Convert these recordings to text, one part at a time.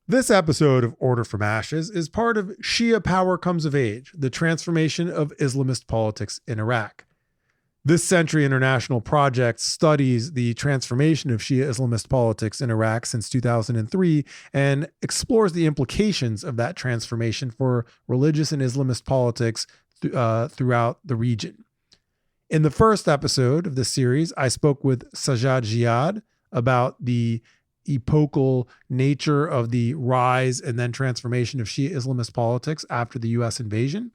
This episode of Order from Ashes is part of Shia Power Comes of Age, the transformation of Islamist politics in Iraq. This Century International project studies the transformation of Shia Islamist politics in Iraq since 2003 and explores the implications of that transformation for religious and Islamist politics throughout the region. In the first episode of this series, I spoke with Sajad Jiyad about the epochal nature of the rise and then transformation of Shia Islamist politics after the U.S. invasion.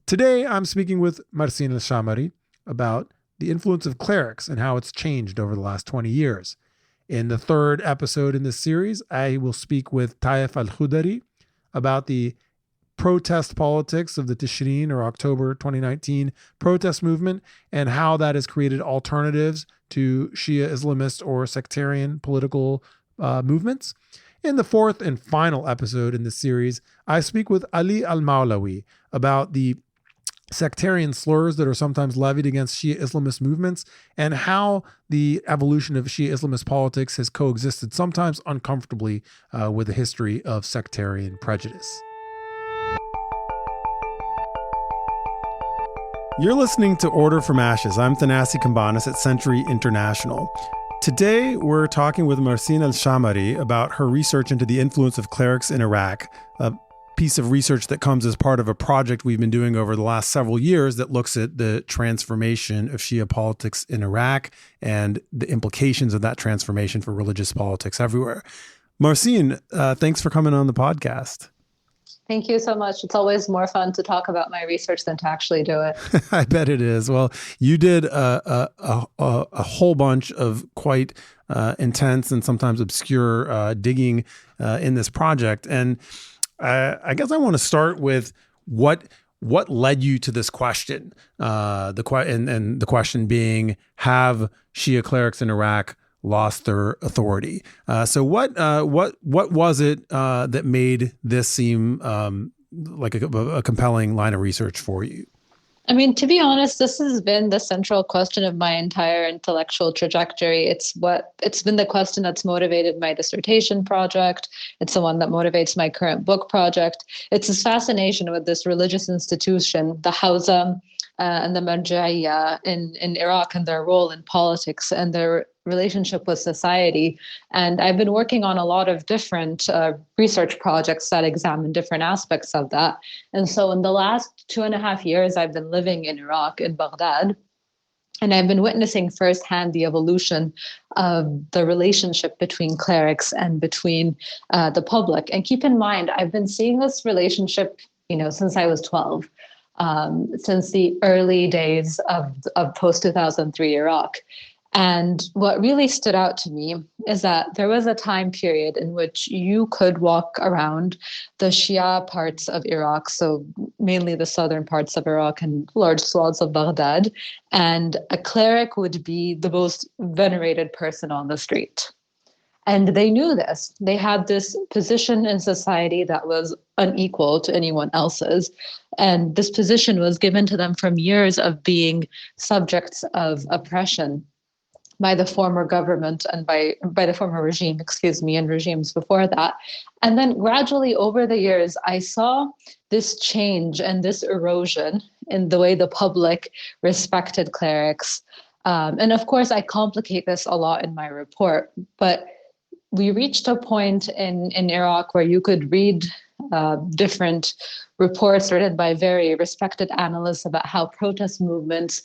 Today, I'm speaking with Marsin Alshamary about the influence of clerics and how it's changed over the last 20 years. In the third episode in this series, I will speak with Taif Alkhudary about the protest politics of the Tishreen or October 2019 protest movement and how that has created alternatives to Shia Islamist or sectarian political movements. In the fourth and final episode in this series, I speak with Al-Mawlawi about the sectarian slurs that are sometimes levied against Shia Islamist movements and how the evolution of Shia Islamist politics has coexisted, sometimes uncomfortably, with the history of sectarian prejudice. You're listening to Order from Ashes. I'm Thanassis Cambanis at Century International. Today, we're talking with Marsin Alshamary about her research into the influence of clerics in Iraq, a piece of research that comes as part of a project we've been doing over the last several years that looks at the transformation of Shia politics in Iraq and the implications of that transformation for religious politics everywhere. Marsin, thanks for coming on the podcast. Thank you so much. It's always more fun to talk about my research than to actually do it. I bet it is. Well, you did a whole bunch of quite intense and sometimes obscure digging in this project. And I guess I want to start with what led you to this question. The question being, have Shia clerics in Iraq lost their authority? So what was it that made this seem like a compelling line of research for you? I mean, to be honest, this has been the central question of my entire intellectual trajectory. It's been the question that's motivated my dissertation project. It's the one that motivates my current book project. It's this fascination with this religious institution, the Hawza and the Marja'iyya in Iraq, and their role in politics and their relationship with society. And I've been working on a lot of different research projects that examine different aspects of that. And so in the last 2.5 years, I've been living in Iraq, in Baghdad, and I've been witnessing firsthand the evolution of the relationship between clerics and between the public. And keep in mind, I've been seeing this relationship, since I was 12. Since the early days of post-2003 Iraq. And what really stood out to me is that there was a time period in which you could walk around the Shia parts of Iraq, so mainly the southern parts of Iraq and large swaths of Baghdad, and a cleric would be the most venerated person on the street. And they knew this. They had this position in society that was unequal to anyone else's. And this position was given to them from years of being subjects of oppression by the former government and by the former regime, and regimes before that. And then gradually over the years, I saw this change and this erosion in the way the public respected clerics. And of course, I complicate this a lot in my report, but we reached a point in Iraq where you could read different reports written by very respected analysts about how protest movements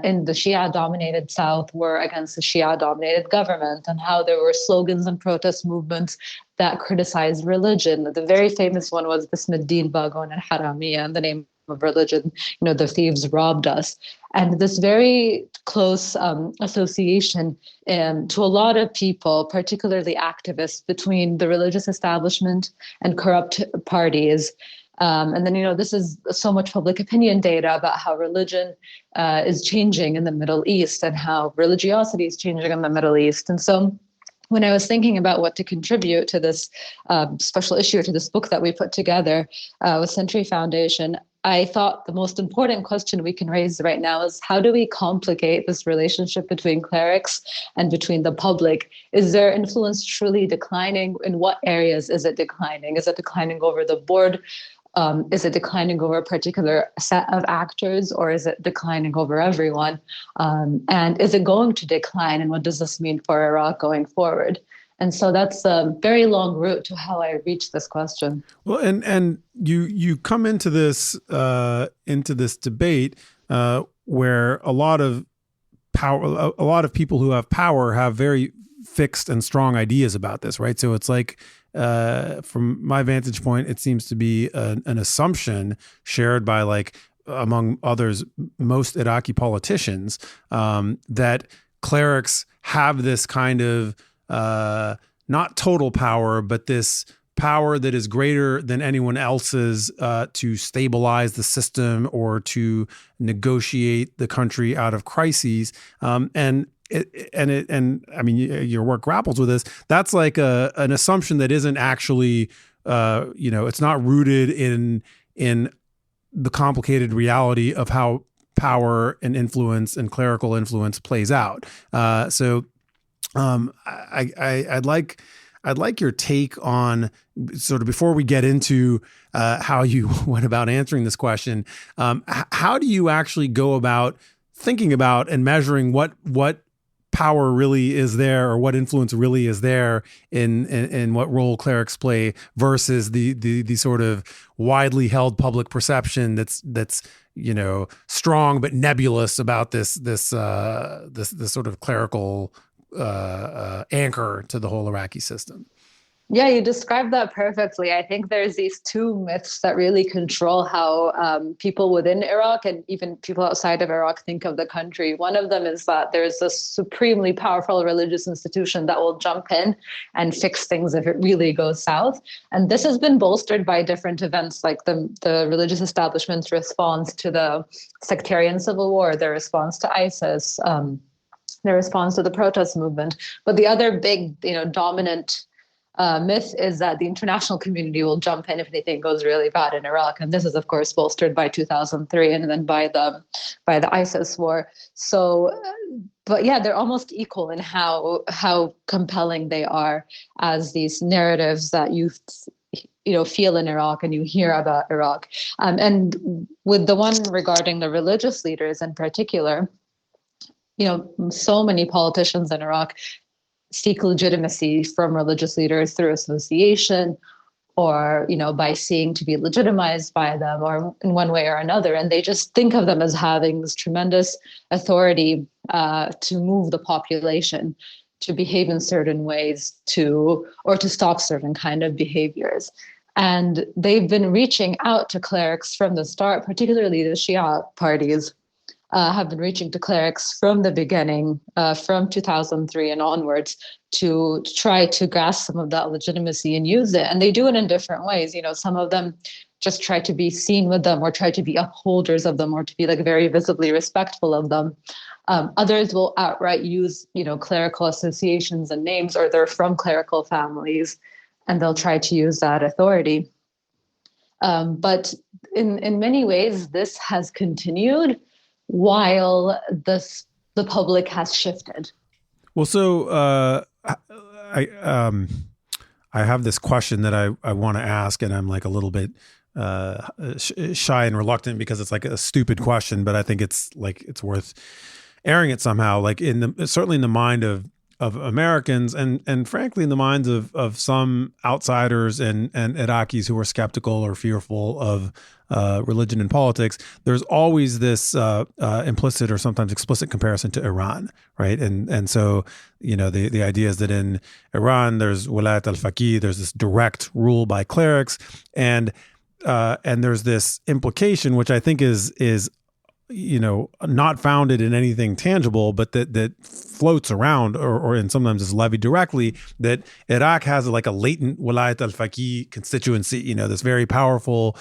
in the Shia-dominated South were against the Shia-dominated government, and how there were slogans and protest movements that criticized religion. The very famous one was Bismillah Bagon al-Haramiya, in the name of religion, the thieves robbed us. And this very close association to a lot of people, particularly activists, between the religious establishment and corrupt parties. And then, this is so much public opinion data about how religion is changing in the Middle East and how religiosity is changing in the Middle East. And so when I was thinking about what to contribute to this special issue, to this book that we put together with Century Foundation, I thought the most important question we can raise right now is how do we complicate this relationship between clerics and between the public? Is their influence truly declining? In what areas is it declining? Is it declining over the board? Is it declining over a particular set of actors, or is it declining over everyone? And is it going to decline? And what does this mean for Iraq going forward? And so that's a very long route to how I reached this question. Well, and you come into this debate where a lot of people who have power have very fixed and strong ideas about this, right? So it's like, from my vantage point, it seems to be an assumption shared by, like, among others, most Iraqi politicians, that clerics have this kind of not total power, but this power that is greater than anyone else's to stabilize the system or to negotiate the country out of crises. And I mean, your work grapples with this. That's like an assumption that isn't actually, it's not rooted in the complicated reality of how power and influence and clerical influence plays out. I'd like your take on, sort of, before we get into how you went about answering this question. How do you actually go about thinking about and measuring what power really is there, or what influence really is there in what role clerics play versus the sort of widely held public perception that's strong but nebulous about this sort of clerical anchor to the whole Iraqi system? Yeah, you described that perfectly. I think there's these two myths that really control how people within Iraq and even people outside of Iraq think of the country. One of them is that there's a supremely powerful religious institution that will jump in and fix things if it really goes south. And this has been bolstered by different events, like the religious establishment's response to the sectarian civil war, their response to ISIS, their response to the protest movement. But the other big, dominant myth is that the international community will jump in if anything goes really bad in Iraq, and this is, of course, bolstered by 2003 and then by the ISIS war. So, but yeah, they're almost equal in how compelling they are as these narratives that you feel in Iraq and you hear about Iraq. And with the one regarding the religious leaders in particular, so many politicians in Iraq seek legitimacy from religious leaders through association or, by seeing to be legitimized by them or in one way or another. And they just think of them as having this tremendous authority to move the population to behave in certain ways to stop certain kind of behaviors. And they've been reaching out to clerics from the start, particularly the Shia parties. Have been reaching to clerics from the beginning, from 2003 and onwards, to try to grasp some of that legitimacy and use it. And they do it in different ways. Some of them just try to be seen with them or try to be upholders of them or to be like very visibly respectful of them. Others will outright use, clerical associations and names, or they're from clerical families, and they'll try to use that authority. But in many ways, this has continued while the public has shifted. Well, so I have this question that I want to ask, and I'm like a little bit shy and reluctant because it's like a stupid question, but I think it's worth airing it somehow. Like certainly in the mind of Americans and frankly in the minds of some outsiders and Iraqis who are skeptical or fearful of religion and politics, there's always this implicit or sometimes explicit comparison to Iran, right? And so, the idea is that in Iran, there's wilayat al-faqih, there's this direct rule by clerics, and there's this implication, which I think is not founded in anything tangible, but that floats around or and sometimes is levied directly, that Iraq has like a latent wilayat al-faqih constituency, this very powerful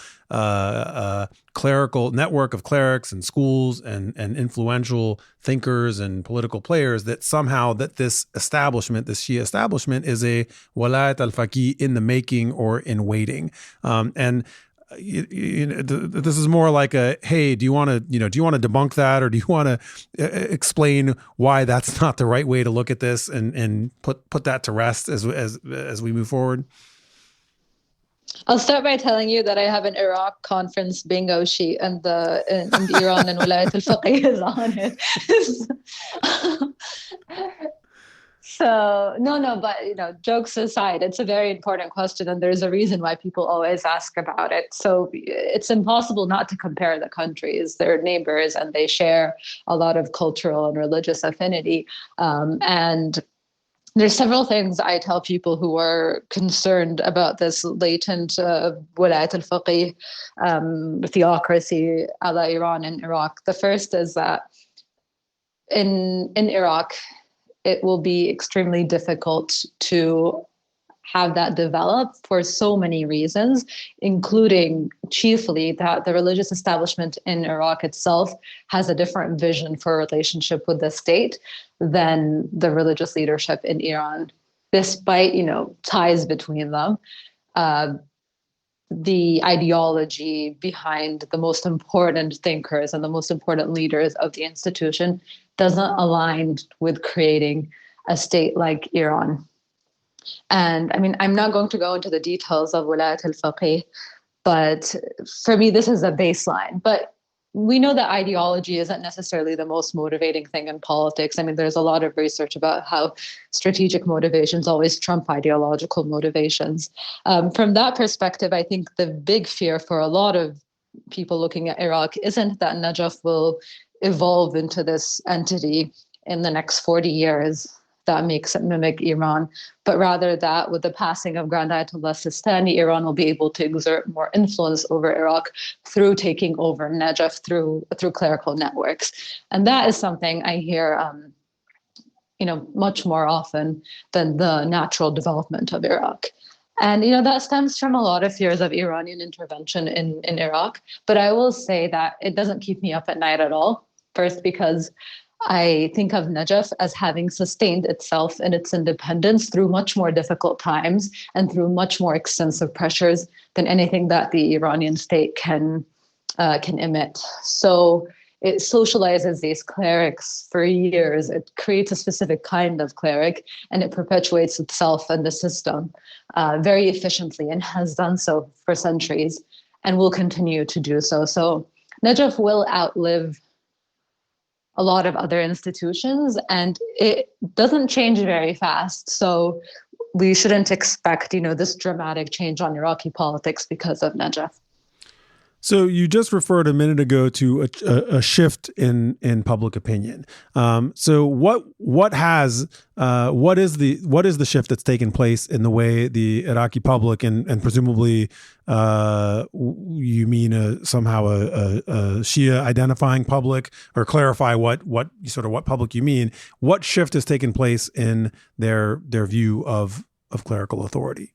clerical network of clerics and schools and influential thinkers and political players, that somehow this Shia establishment is a wilayat al-faqih in the making or in waiting. And this is more like a, hey, do you want to debunk that, or do you want to explain why that's not the right way to look at this, and put that to rest as we move forward? I'll start by telling you that I have an Iraq conference bingo sheet, and the Iran and Wilayat al-Faqih is on it. So no, but jokes aside, it's a very important question, and there's a reason why people always ask about it. So it's impossible not to compare the countries. They're neighbors, and they share a lot of cultural and religious affinity. And there's several things I tell people who are concerned about this latent Wilayat al-Faqih theocracy a la Iran and Iraq. The first is that in Iraq, it will be extremely difficult to have that develop for so many reasons, including chiefly that the religious establishment in Iraq itself has a different vision for relationship with the state than the religious leadership in Iran, despite, ties between them. The ideology behind the most important thinkers and the most important leaders of the institution doesn't align with creating a state like Iran. And I mean, I'm not going to go into the details of Wilayat al-Faqih, but for me, this is a baseline. But we know that ideology isn't necessarily the most motivating thing in politics. I mean, there's a lot of research about how strategic motivations always trump ideological motivations. From that perspective, I think the big fear for a lot of people looking at Iraq isn't that Najaf will evolve into this entity in the next 40 years that makes it mimic Iran, but rather that with the passing of Grand Ayatollah Sistani, Iran will be able to exert more influence over Iraq through taking over Najaf through clerical networks. And that is something I hear much more often than the natural development of Iraq. And, that stems from a lot of fears of Iranian intervention in Iraq. But I will say that it doesn't keep me up at night at all. First, because I think of Najaf as having sustained itself and its independence through much more difficult times and through much more extensive pressures than anything that the Iranian state can emit. So it socializes these clerics for years. It creates a specific kind of cleric, and it perpetuates itself and the system very efficiently, and has done so for centuries and will continue to do so. So Najaf will outlive a lot of other institutions, and it doesn't change very fast. So we shouldn't expect, this dramatic change on Iraqi politics because of Najaf. So you just referred a minute ago to a shift in public opinion. So what is the shift that's taken place in the way the Iraqi public and presumably you mean somehow a Shia identifying public, or clarify what public you mean? What shift has taken place in their view of clerical authority?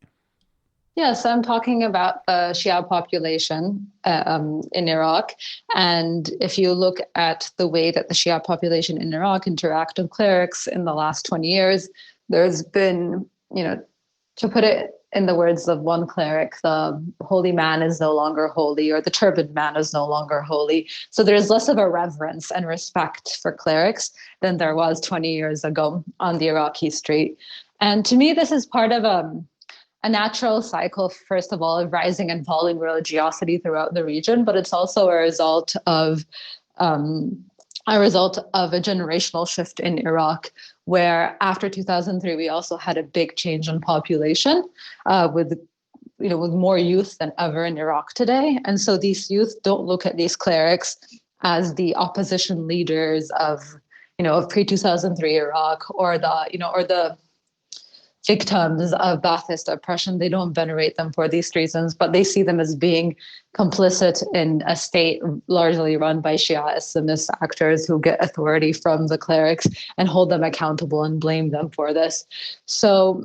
Yes, I'm talking about the Shia population in Iraq. And if you look at the way that the Shia population in Iraq interact with clerics in the last 20 years, there's been, to put it in the words of one cleric, the holy man is no longer holy, or the turbaned man is no longer holy. So there's less of a reverence and respect for clerics than there was 20 years ago on the Iraqi street. And to me, this is part of a natural cycle, first of all, of rising and falling religiosity throughout the region, but it's also a result of a generational shift in Iraq, where after 2003 we also had a big change in population, with more youth than ever in Iraq today. And so these youth don't look at these clerics as the opposition leaders of pre-2003 Iraq, or the victims of Ba'athist oppression. They don't venerate them for these reasons, but they see them as being complicit in a state largely run by Shia Islamist actors who get authority from the clerics and hold them accountable and blame them for this. So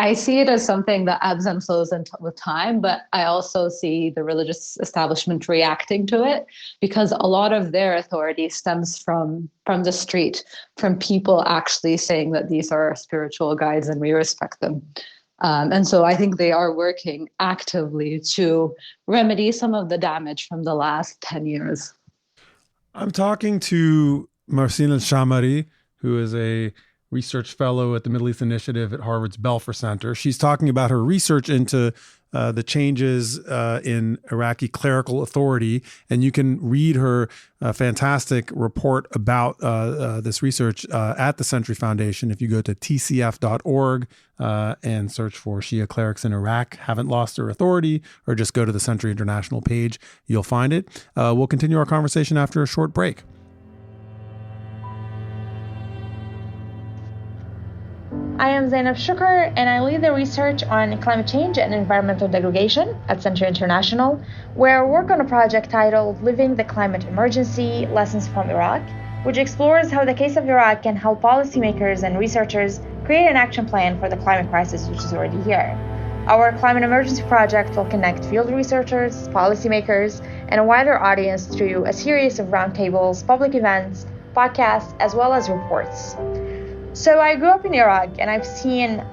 I see it as something that ebbs and flows with time, but I also see the religious establishment reacting to it, because a lot of their authority stems from the street, from people actually saying that these are our spiritual guides and we respect them. And so I think they are working actively to remedy some of the damage from the last 10 years. I'm talking to Marsin Alshamary, who is a research fellow at the Middle East Initiative at Harvard's Belfer Center. She's talking about her research into the changes in Iraqi clerical authority. And you can read her fantastic report about this research at the Century Foundation. If you go to tcf.org and search for Shia clerics in Iraq haven't lost their authority, or just go to the Century International page, you'll find it. We'll continue our conversation after a short break. I am Zainab Shukr, and I lead the research on climate change and environmental degradation at Century International, where I work on a project titled Living the Climate Emergency: Lessons from Iraq, which explores how the case of Iraq can help policymakers and researchers create an action plan for the climate crisis, which is already here. Our climate emergency project will connect field researchers, policymakers, and a wider audience through a series of roundtables, public events, podcasts, as well as reports. So I grew up in Iraq, and I've seen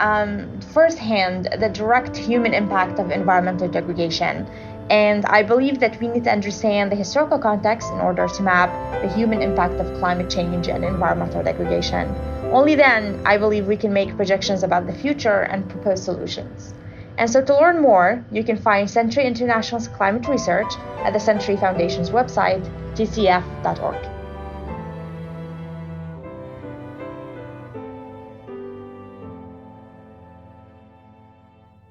firsthand the direct human impact of environmental degradation. And I believe that we need to understand the historical context in order to map the human impact of climate change and environmental degradation. Only then, I believe, we can make projections about the future and propose solutions. And so to learn more, you can find Century International's climate research at the Century Foundation's website, tcf.org.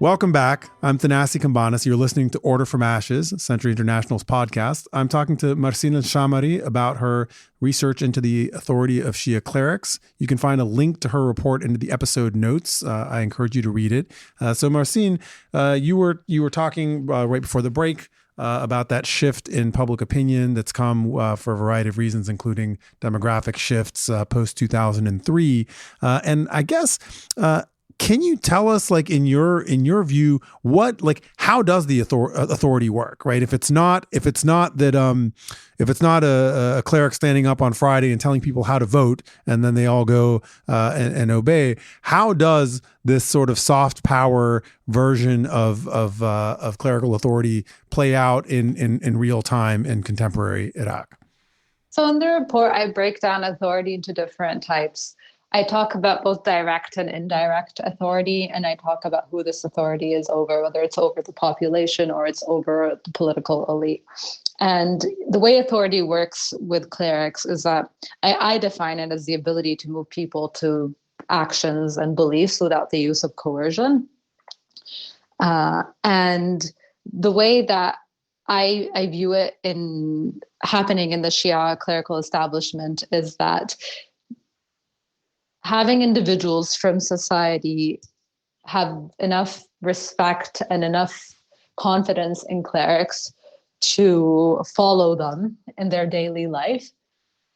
Welcome back. I'm Thanassis Cambanis. You're listening to Order from Ashes, Century International's podcast. I'm talking to Marsin Alshamary about her research into the authority of Shia clerics. You can find a link to her report into the episode notes. I encourage you to read it. So Marsin, you were talking right before the break about that shift in public opinion that's come for a variety of reasons, including demographic shifts post-2003. And I guess can you tell us, like, in your view, how does the authority work, right? If it's not a cleric standing up on Friday and telling people how to vote, and then they all go and obey, how does this sort of soft power version of clerical authority play out in real time in contemporary Iraq? So in the report, I break down authority into different types. I talk about both direct and indirect authority, and I talk about who this authority is over, whether it's over the population or it's over the political elite. And the way authority works with clerics is that I define it as the ability to move people to actions and beliefs without the use of coercion. And the way that I view it in happening in the Shia clerical establishment is that having individuals from society have enough respect and enough confidence in clerics to follow them in their daily life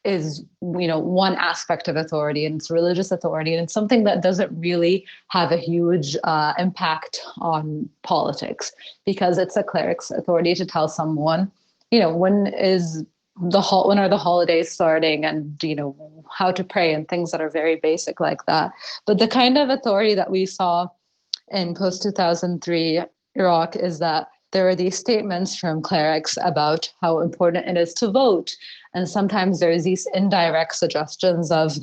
is, one aspect of authority, and it's religious authority, and it's something that doesn't really have a huge impact on politics, because it's a cleric's authority to tell someone, when are the holidays starting, and how to pray, and things that are very basic like that. But the kind of authority that we saw in post-2003 Iraq is that there are these statements from clerics about how important it is to vote, and sometimes there's these indirect suggestions of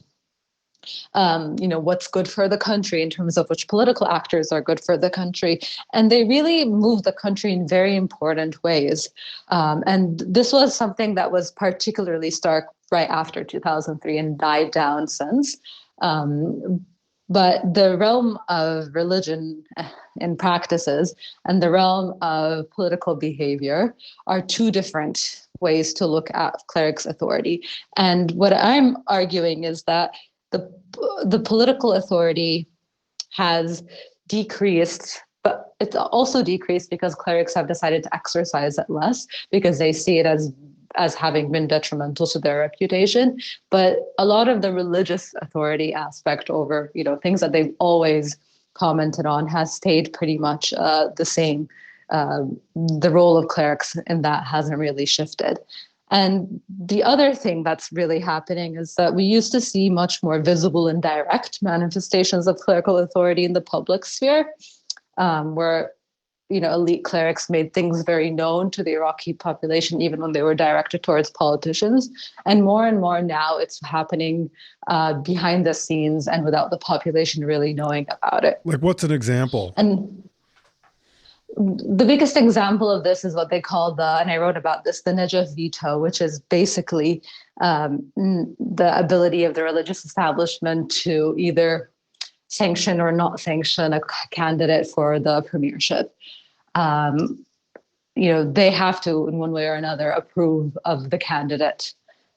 what's good for the country in terms of which political actors are good for the country. And they really move the country in very important ways. And this was something that was particularly stark right after 2003 and died down since. But the realm of religion and practices and the realm of political behavior are two different ways to look at clerics' authority. And what I'm arguing is that the political authority has decreased, but it's also decreased because clerics have decided to exercise it less because they see it as having been detrimental to their reputation. But a lot of the religious authority aspect over, things that they've always commented on has stayed pretty much the same. The role of clerics in that hasn't really shifted. And the other thing that's really happening is that we used to see much more visible and direct manifestations of clerical authority in the public sphere. where elite clerics made things very known to the Iraqi population, even when they were directed towards politicians. And more now, it's happening behind the scenes and without the population really knowing about it. Like, what's an example? And the biggest example of this is what they call and I wrote about this, the Najaf veto, which is basically the ability of the religious establishment to either sanction or not sanction a candidate for the premiership. They have to, in one way or another, approve of the candidate.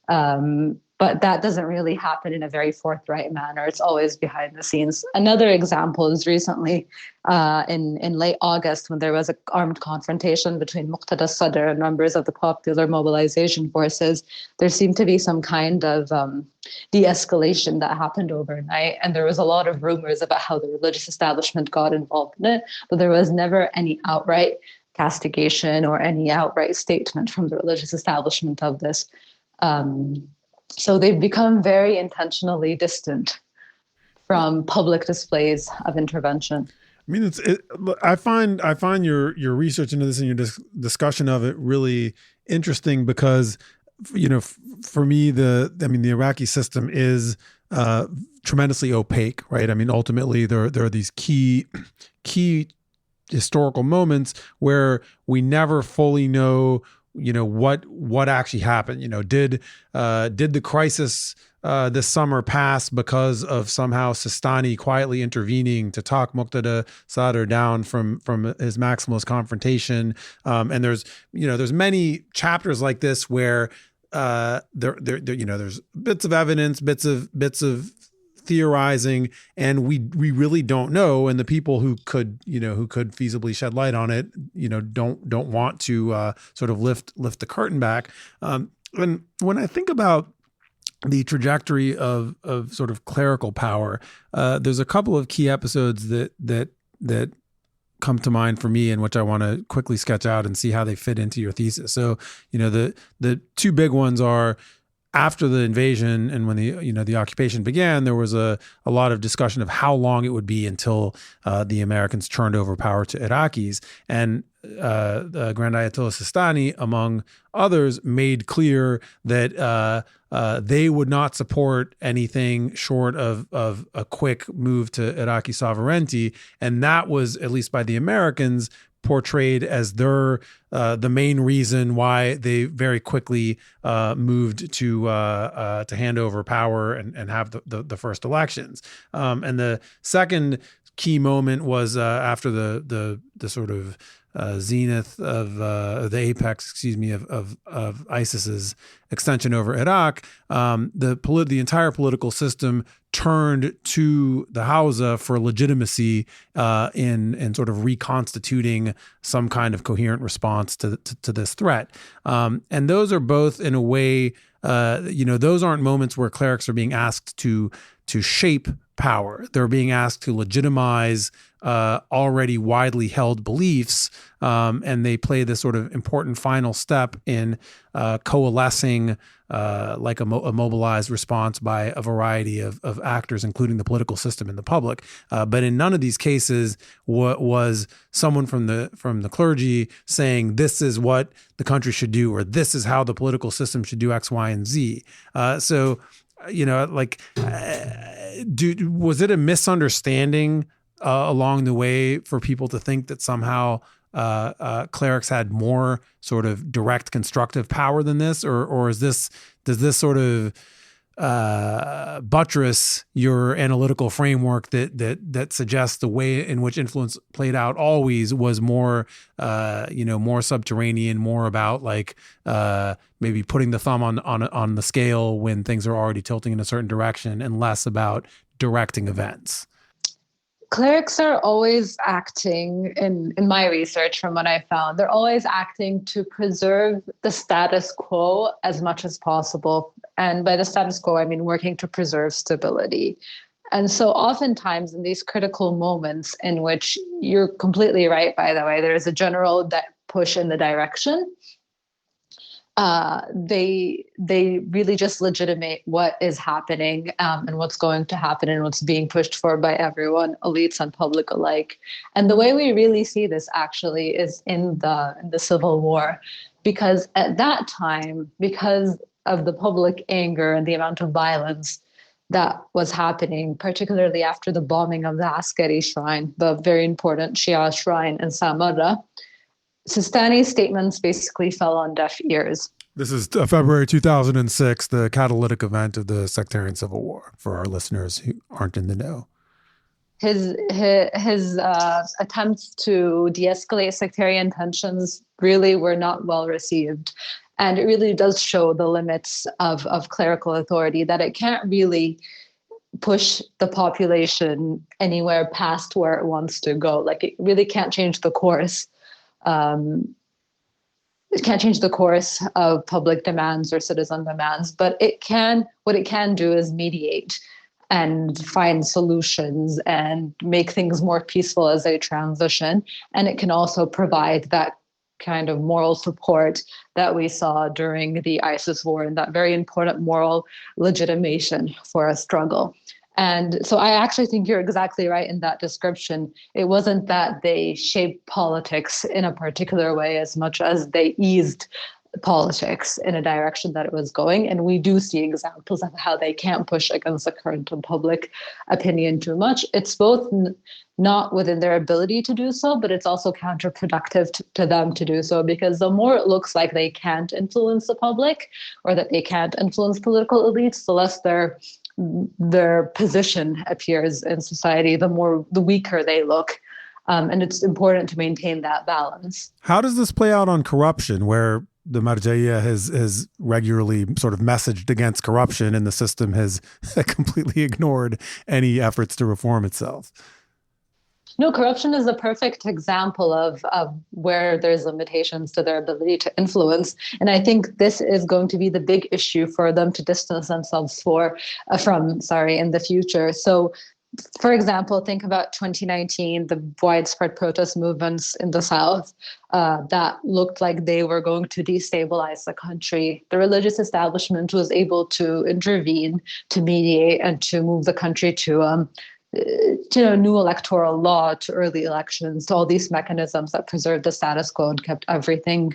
But that doesn't really happen in a very forthright manner. It's always behind the scenes. Another example is recently in late August, when there was an armed confrontation between Muqtada Sadr and members of the Popular Mobilization Forces. There seemed to be some kind of de-escalation that happened overnight. And there was a lot of rumors about how the religious establishment got involved in it, but there was never any outright castigation or any outright statement from the religious establishment of this. So they've become very intentionally distant from public displays of intervention. I mean, I find your research into this and your discussion of it really interesting because, for me, the Iraqi system is tremendously opaque, right? I mean, ultimately, there are these key historical moments where we never fully know what actually happened. Did the crisis this summer pass because of somehow Sistani quietly intervening to talk Muqtada Sadr down from his maximalist confrontation? And there's many chapters like this where there's bits of evidence, bits of theorizing, and we really don't know, and the people who could feasibly shed light on it don't want to sort of lift the curtain back. And when I think about the trajectory of sort of clerical power, there's a couple of key episodes that come to mind for me, and which I want to quickly sketch out and see how they fit into your thesis. So the two big ones are, after the invasion and when the occupation began, there was a lot of discussion of how long it would be until the Americans turned over power to Iraqis. And the Grand Ayatollah Sistani, among others, made clear that they would not support anything short of a quick move to Iraqi sovereignty. And that was, at least by the Americans, portrayed as the main reason why they very quickly moved to hand over power and have the first elections. And the second key moment was after the sort of zenith of the apex, of ISIS's extension over Iraq. The entire political system turned to the Hausa for legitimacy in sort of reconstituting some kind of coherent response to this threat. And those are both, in a way, those aren't moments where clerics are being asked to shape power. They're being asked to legitimize already widely held beliefs, and they play this sort of important final step in coalescing like a mobilized response by a variety of actors, including the political system and the public. But in none of these cases was someone from the clergy saying this is what the country should do, or this is how the political system should do X, Y, and Z. Was it a misunderstanding along the way for people to think that somehow clerics had more sort of direct constructive power than this, or does this sort of buttress your analytical framework that suggests the way in which influence played out always was more more subterranean, more about like maybe putting the thumb on the scale when things are already tilting in a certain direction, and less about directing events? Clerics are always acting, in my research from what I found, they're always acting to preserve the status quo as much as possible. And by the status quo, I mean working to preserve stability. And so oftentimes in these critical moments in which, you're completely right, by the way, there is a general push in the direction, they really just legitimate what is happening, and what's going to happen and what's being pushed for by everyone, elites and public alike. And the way we really see this actually is in the Civil War, because at that time, because of the public anger and the amount of violence that was happening, particularly after the bombing of the Askari shrine, the very important Shia shrine in Samarra, Sistani's statements basically fell on deaf ears. This is February 2006, the catalytic event of the sectarian civil war, for our listeners who aren't in the know. His attempts to de-escalate sectarian tensions really were not well received. And it really does show the limits of clerical authority, that it can't really push the population anywhere past where it wants to go. Like, it really can't change the course. It can't change the course of public demands or citizen demands, but what it can do is mediate and find solutions and make things more peaceful as they transition. And it can also provide that kind of moral support that we saw during the ISIS war, and that very important moral legitimation for a struggle. And so I actually think you're exactly right in that description. It wasn't that they shaped politics in a particular way as much as they eased politics in a direction that it was going. And we do see examples of how they can't push against the current of public opinion too much. It's both not within their ability to do so, but it's also counterproductive to them to do so, because the more it looks like they can't influence the public, or that they can't influence political elites, the less their position appears in society, the weaker they look. And it's important to maintain that balance. How does this play out on corruption, where the Marja'iyya has regularly sort of messaged against corruption, and the system has completely ignored any efforts to reform itself? No, corruption is a perfect example of where there's limitations to their ability to influence. And I think this is going to be the big issue for them to distance themselves from in the future. So, for example, think about 2019, the widespread protest movements in the South that looked like they were going to destabilize the country. The religious establishment was able to intervene, to mediate, and to move the country to new electoral law, to early elections, to all these mechanisms that preserved the status quo and kept everything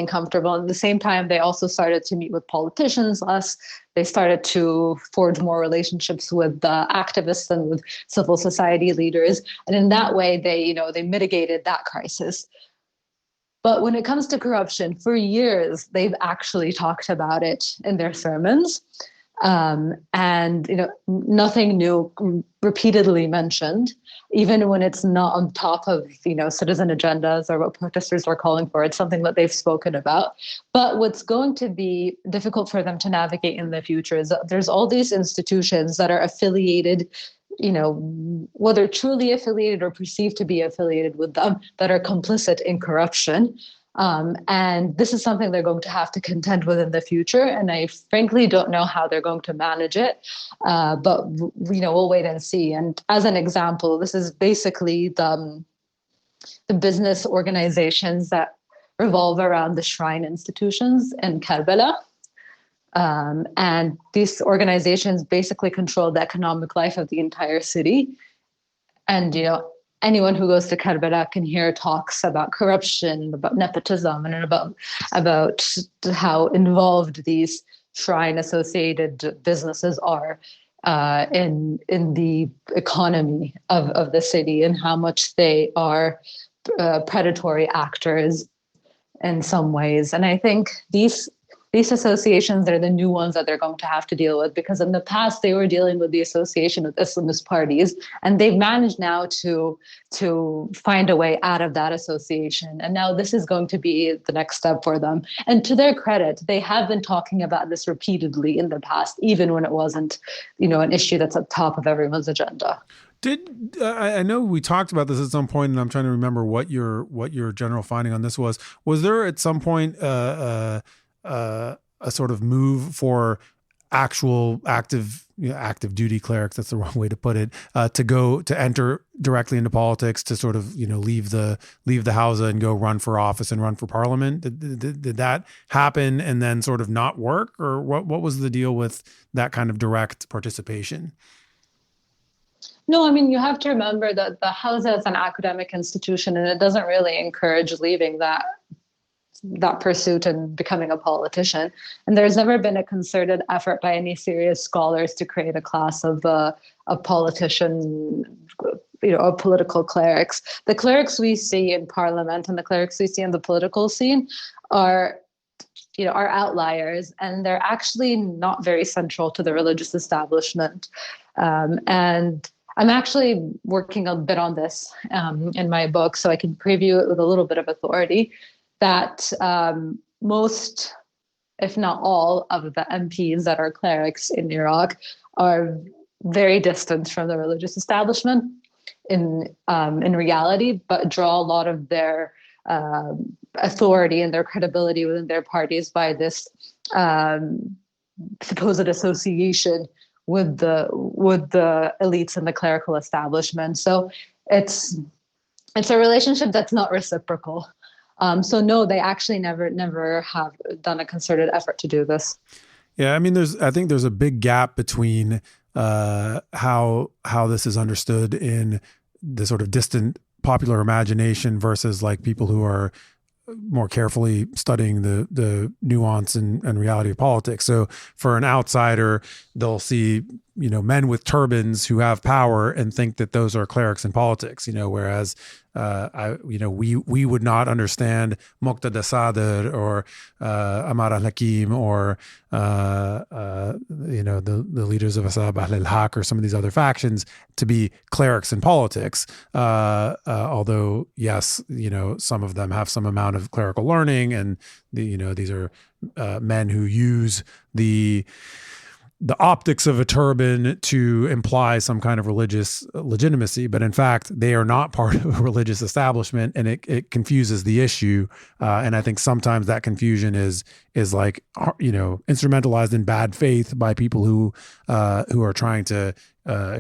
comfortable. And at the same time, they also started to meet with politicians less. They started to forge more relationships with the activists and with civil society leaders. And in that way, they mitigated that crisis. But when it comes to corruption, for years, they've actually talked about it in their sermons. And nothing new, repeatedly mentioned, even when it's not on top of citizen agendas or what protesters are calling for. It's something that they've spoken about. But what's going to be difficult for them to navigate in the future is that there's all these institutions that are affiliated, whether truly affiliated or perceived to be affiliated with them, that are complicit in corruption. And this is something they're going to have to contend with in the future. And I frankly don't know how they're going to manage it. But we'll wait and see. And as an example, this is basically the business organizations that revolve around the shrine institutions in Karbala. And these organizations basically control the economic life of the entire city. And, anyone who goes to Karbala can hear talks about corruption, about nepotism, and about how involved these shrine-associated businesses are in the economy of the city, and how much they are predatory actors in some ways. And I think these associations are the new ones that they're going to have to deal with, because in the past they were dealing with the association with Islamist parties, and they've managed now to find a way out of that association. And now this is going to be the next step for them. And to their credit, they have been talking about this repeatedly in the past, even when it wasn't, an issue that's at the top of everyone's agenda. I know we talked about this at some point, and I'm trying to remember what your general finding on this was. Was there at some point a sort of move for actual active duty clerics, that's the wrong way to put it, to enter directly into politics, to sort of, leave the Hausa and go run for office and run for parliament? Did that happen and then sort of not work? Or what was the deal with that kind of direct participation? No, I mean, you have to remember that the Hausa is an academic institution, and it doesn't really encourage leaving that pursuit and becoming a politician. And there's never been a concerted effort by any serious scholars to create a class of politician, of political clerics. The clerics we see in parliament and the clerics we see in the political scene are outliers, and they're actually not very central to the religious establishment. And I'm actually working a bit on this in my book, so I can preview it with a little bit of authority, that most, if not all, of the MPs that are clerics in Iraq are very distant from the religious establishment in reality, but draw a lot of their authority and their credibility within their parties by this supposed association with the elites and the clerical establishment. So it's a relationship that's not reciprocal. So no, they actually never have done a concerted effort to do this. Yeah, I mean, I think there's a big gap between how this is understood in the sort of distant popular imagination versus like people who are more carefully studying the nuance and reality of politics. So for an outsider, they'll see, men with turbans who have power and think that those are clerics in politics, whereas we would not understand Muqtada Sadr or Amar al-Hakim or the leaders of Asab al-Haq or some of these other factions to be clerics in politics. Although yes, some of them have some amount of clerical learning, and these are men who use the optics of a turban to imply some kind of religious legitimacy, but in fact, they are not part of a religious establishment, and it confuses the issue. And I think sometimes that confusion is like, instrumentalized in bad faith by people who are trying to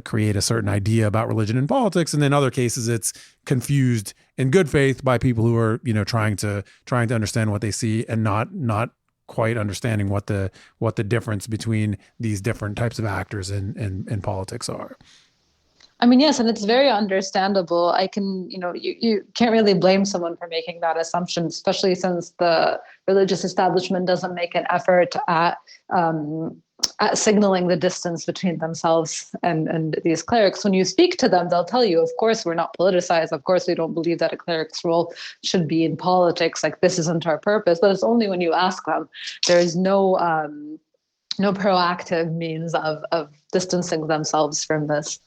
create a certain idea about religion and politics, and in other cases, it's confused in good faith by people who are trying to understand what they see and not quite understanding what the difference between these different types of actors in politics are. I mean, yes, and it's very understandable. I can, you can't really blame someone for making that assumption, especially since the religious establishment doesn't make an effort at signaling the distance between themselves and these clerics. When you speak to them, they'll tell you, of course, we're not politicized. Of course, we don't believe that a cleric's role should be in politics. Like, this isn't our purpose. But it's only when you ask them. There is no proactive means of distancing themselves from this.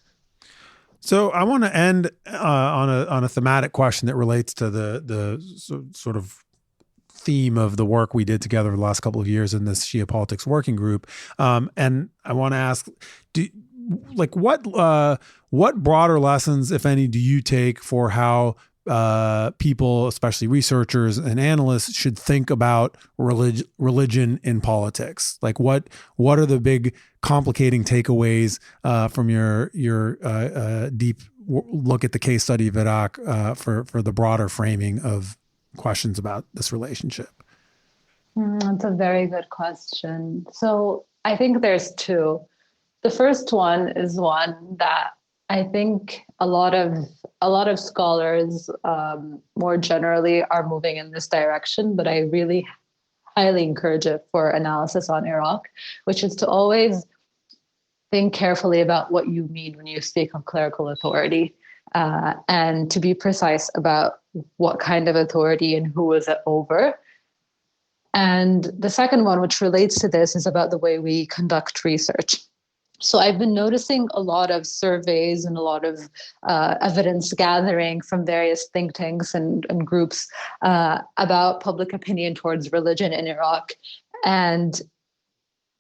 So I want to end on a thematic question that relates to the sort of theme of the work we did together the last couple of years in this Shia politics working group. And I want to ask, what broader lessons, if any, do you take for how people, especially researchers and analysts, should think about religion in politics? Like, what are the big complicating takeaways from your deep look at the case study of Iraq for the broader framing of questions about this relationship? That's a very good question. So I think there's two. The first one is one that I think a lot of scholars more generally are moving in this direction, but I really highly encourage it for analysis on Iraq, which is to always think carefully about what you mean when you speak of clerical authority, and to be precise about what kind of authority and who is it over. And the second one, which relates to this, is about the way we conduct research. So I've been noticing a lot of surveys and a lot of evidence gathering from various think tanks and groups about public opinion towards religion in Iraq. And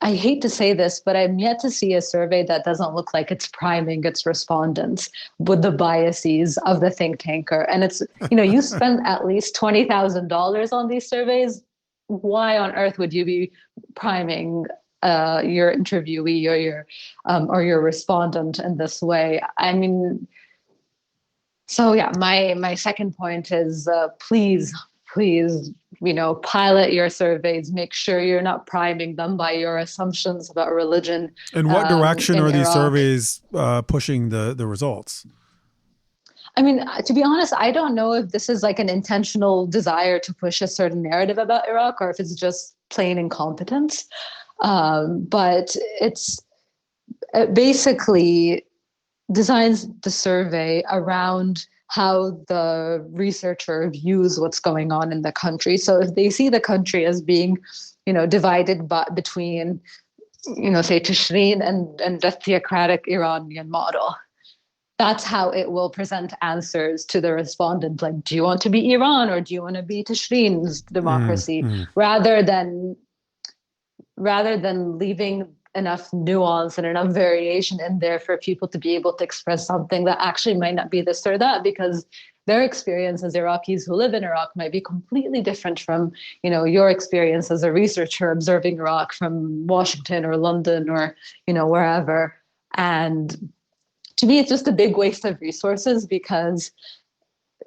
I hate to say this, but I'm yet to see a survey that doesn't look like it's priming its respondents with the biases of the think tanker. And it's, you spend at least $20,000 on these surveys. Why on earth would you be priming your interviewee or your respondent in this way. I mean, so yeah, my second point is please, pilot your surveys. Make sure you're not priming them by your assumptions about religion. In what direction are these Iraq. surveys pushing the results? I mean, to be honest, I don't know if this is like an intentional desire to push a certain narrative about Iraq or if it's just plain incompetence. But it basically designs the survey around how the researcher views what's going on in the country. So if they see the country as being, divided between, say Tishreen and the theocratic Iranian model, that's how it will present answers to the respondent. Like, do you want to be Iran or do you want to be Tishreen's democracy? Rather than leaving enough nuance and enough variation in there for people to be able to express something that actually might not be this or that, because their experience as Iraqis who live in Iraq might be completely different from, your experience as a researcher observing Iraq from Washington or London or, wherever. And to me, it's just a big waste of resources because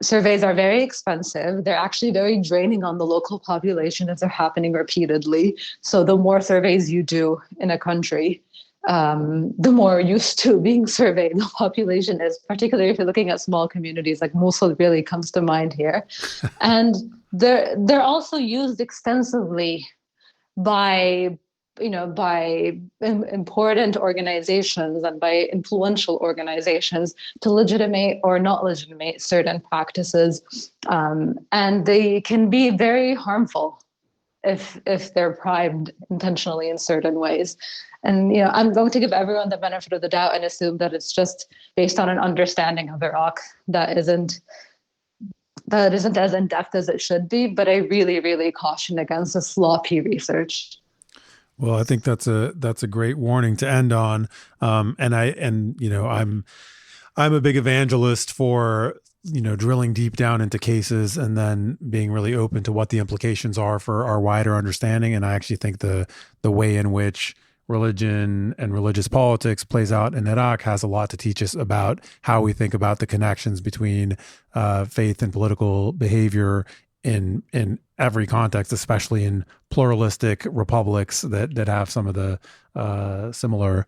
surveys are very expensive. They're actually very draining on the local population if they're happening repeatedly. So the more surveys you do in a country, the more used to being surveyed the population is, particularly if you're looking at small communities like Mosul really comes to mind here. And they're also used extensively by important organizations and by influential organizations to legitimate or not legitimate certain practices. And they can be very harmful if they're primed intentionally in certain ways. And, I'm going to give everyone the benefit of the doubt and assume that it's just based on an understanding of Iraq that isn't as in-depth as it should be. But I really, really caution against the sloppy research. Well, I think that's a great warning to end on. I'm a big evangelist for, drilling deep down into cases and then being really open to what the implications are for our wider understanding. And I actually think the way in which religion and religious politics plays out in Iraq has a lot to teach us about how we think about the connections between faith and political behavior in every context, especially in pluralistic republics that have some of the similar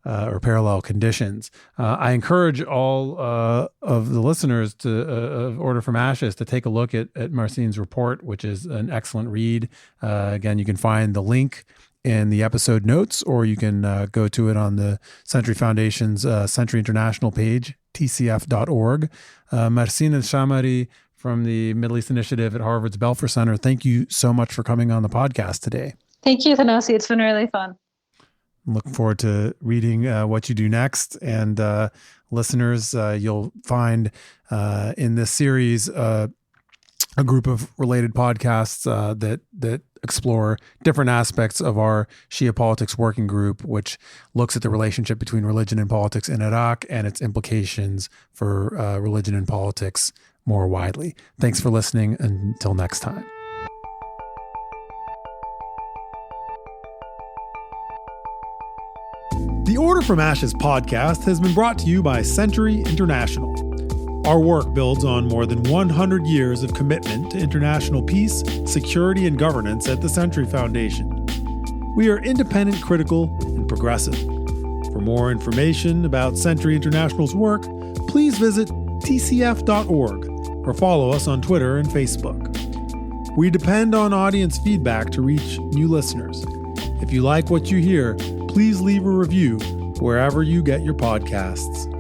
or parallel conditions. I encourage all of the listeners of Order from Ashes to take a look at Marsin's report, which is an excellent read. Again, you can find the link in the episode notes, or you can go to it on the Century Foundation's Century International page, tcf.org. Marsin Alshamary from the Middle East Initiative at Harvard's Belfer Center, thank you so much for coming on the podcast today. Thank you, Thanassis. It's been really fun. I'm looking forward to reading what you do next. And listeners, you'll find in this series a group of related podcasts that explore different aspects of our Shia Politics Working Group, which looks at the relationship between religion and politics in Iraq and its implications for religion and politics more widely. Thanks for listening. Until next time. The Order from Ashes podcast has been brought to you by Century International. Our work builds on more than 100 years of commitment to international peace, security, and governance at the Century Foundation. We are independent, critical, and progressive. For more information about Century International's work, please visit tcf.org or follow us on Twitter and Facebook. We depend on audience feedback to reach new listeners. If you like what you hear, please leave a review wherever you get your podcasts.